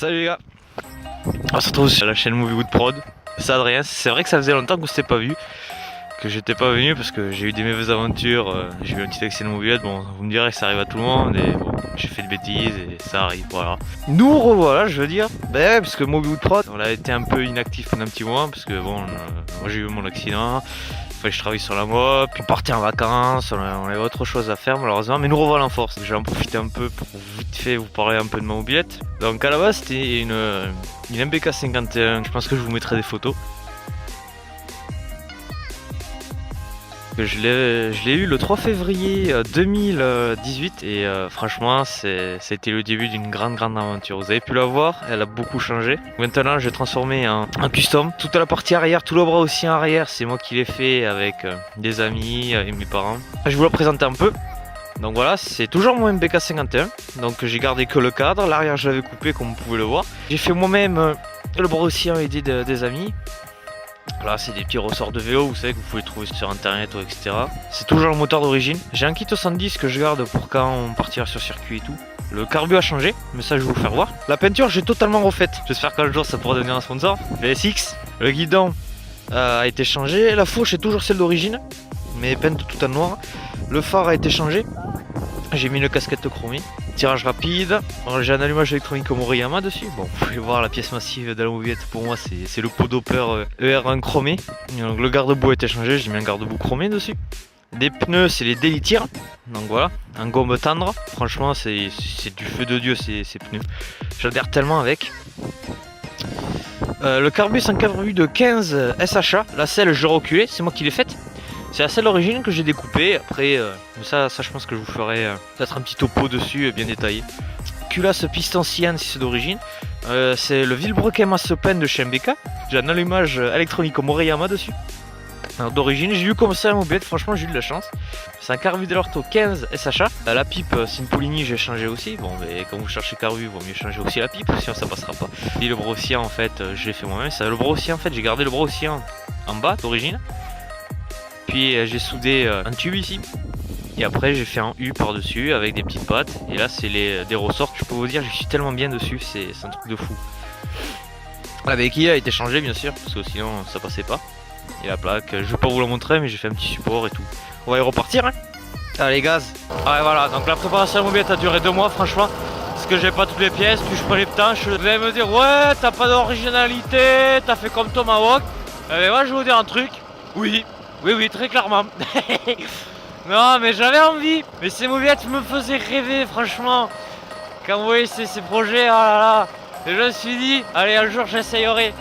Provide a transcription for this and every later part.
Salut les gars. On se retrouve sur la chaîne Moviewood Prod. C'est Adrien. C'est vrai que ça faisait longtemps qu'on s'était pas vu, que j'étais pas venu parce que j'ai eu des mauvaises aventures. J'ai eu un petit accident de mobilette. Bon, vous me direz que ça arrive à tout le monde et bon, j'ai fait des bêtises et ça arrive, voilà. Nous revoilà, je veux dire. Ben ouais, parce que Moviewood Prod, on a été un peu inactif pendant un petit mois parce que bon, moi j'ai eu mon accident. Fallait que je travaille sur la moto, puis partir en vacances, on avait autre chose à faire malheureusement, mais nous revoilà en force. Je vais en profiter un peu pour vite fait vous parler un peu de ma mobilette. Donc à la base c'était une MBK 51, je pense que je vous mettrai des photos. Je l'ai eu le 3 février 2018 et franchement c'était le début d'une grande aventure. Vous avez pu la voir, elle a beaucoup changé. Maintenant je l'ai transformée en custom. Toute la partie arrière, tout le bras aussi en arrière, c'est moi qui l'ai fait avec des amis et mes parents. Je vous la présente un peu. Donc voilà, c'est toujours mon MBK 51. Donc j'ai gardé que le cadre, l'arrière je l'avais coupé comme vous pouvez le voir. J'ai fait moi-même le bras aussi en aidé des amis. Là c'est des petits ressorts de vélo, vous savez que vous pouvez trouver sur internet ou etc. C'est toujours le moteur d'origine. J'ai un kit 70 que je garde pour quand on partira sur circuit et tout. Le carbu a changé, mais ça je vais vous faire voir. La peinture j'ai totalement refaite. J'espère qu'un jour ça pourra devenir un sponsor. VSX. Le guidon a été changé. La fourche est toujours celle d'origine, mais peinte tout en noir. Le phare a été changé. J'ai mis une casquette chromée. Tirage rapide. J'ai un allumage électronique Moriyama dessus. Bon, vous pouvez voir la pièce massive de la mobilette. Pour moi, c'est le pot doper ER1 chromé. Donc, le garde-boue a été changé. J'ai mis un garde-boue chromé dessus. Des pneus, c'est les Daily Tire. Donc voilà, un gomme tendre. Franchement, c'est du feu de Dieu ces pneus. J'adhère tellement avec. Le carbu, c'est un carbu de 15 SHA. La selle, je l'ai reculé. C'est moi qui l'ai faite. C'est la selle d'origine que j'ai découpée. Après, ça je pense que je vous ferai peut-être un petit topo dessus bien détaillé. Culasse piston Cyan si c'est d'origine. C'est le vilebrequin Massepen de chez MBK. J'ai un allumage électronique Moriyama dessus. D'origine, j'ai eu comme ça la mobilette, franchement j'ai eu de la chance. C'est un carbu de l'ortho 15 SHA. La pipe, c'est une Poligny, j'ai changé aussi. Bon, mais quand vous cherchez carbu, il vaut mieux changer aussi la pipe, sinon ça passera pas. Et le brossier en fait, je l'ai fait moi-même. Le brossier en fait, j'ai gardé le brossier en bas d'origine. Puis j'ai soudé un tube ici. Et après j'ai fait un U par dessus avec des petites pattes. Et là c'est des ressorts que je peux vous dire, je suis tellement bien dessus, c'est un truc de fou. La béquille a été changée bien sûr, parce que sinon ça passait pas. Et la plaque, je vais pas vous la montrer mais j'ai fait un petit support et tout. On va y repartir hein. Allez gaz. Ah et voilà, donc la préparation de la mobilette a duré 2 mois franchement. Parce que j'ai pas toutes les pièces, puis je prends les planches. Vous allez me dire ouais t'as pas d'originalité, t'as fait comme Tomahawk. Mais moi je vais vous dire un truc, oui, très clairement. Non mais j'avais envie. Mais ces mobilettes me faisaient rêver franchement. Quand vous voyez ces projets, oh là là. Et je me suis dit, allez un jour j'essayerai.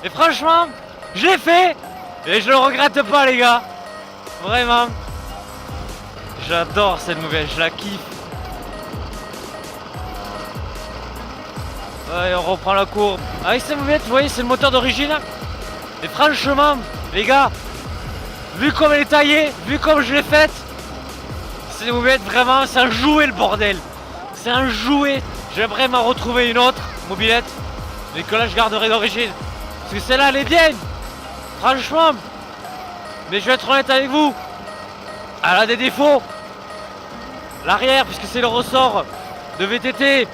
Et franchement, je l'ai fait. Et je le regrette pas les gars. Vraiment. J'adore cette mobilette, je la kiffe. Ouais, on reprend la courbe. Avec cette mobilette, vous voyez, c'est le moteur d'origine. Et franchement, les gars, vu comme elle est taillée, vu comme je l'ai faite, c'est une mobilette vraiment, c'est un jouet le bordel. C'est un jouet. J'aimerais m'en retrouver une autre mobilette, mais que là je garderai d'origine. Parce que celle-là elle est bien. Franchement. Mais je vais être honnête avec vous. Elle a des défauts. L'arrière, puisque c'est le ressort de VTT.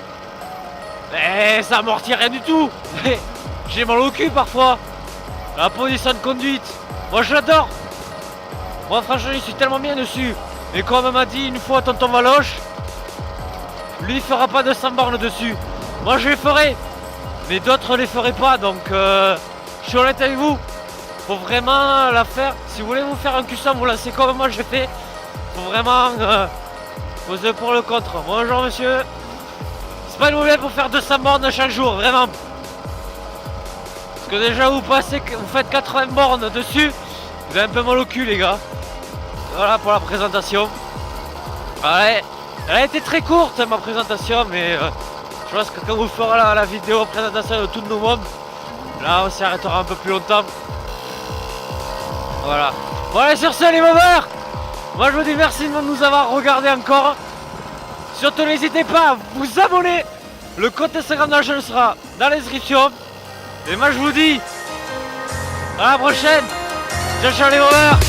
Mais ça amortit rien du tout. J'ai mal au cul parfois. La position de conduite. Moi je l'adore. Moi franchement je suis tellement bien dessus. Et comme m'a dit une fois tonton Valoche, lui il fera pas 200 bornes dessus. Moi je les ferai. Mais d'autres les feraient pas. Donc je suis honnête avec vous. Faut vraiment la faire. Si vous voulez vous faire un custom, vous lancez comme moi je fais. Faut vraiment poser pour le contre. Bonjour monsieur. C'est pas une mobilette pour faire 200 bornes chaque jour, vraiment. Parce que déjà vous faites 80 bornes dessus. Vous avez un peu mal au cul les gars. Voilà pour la présentation. Ouais, elle a été très courte ma présentation, mais je pense que quand vous ferez la vidéo présentation de tous nos mômes, là on s'y arrêtera un peu plus longtemps. Voilà. Bon allez sur ce les moveurs. Moi je vous dis merci de nous avoir regardé encore. Surtout n'hésitez pas à vous abonner. Le code Instagram de la chaîne sera dans la description. Et moi je vous dis à la prochaine. Ciao ciao les moveurs.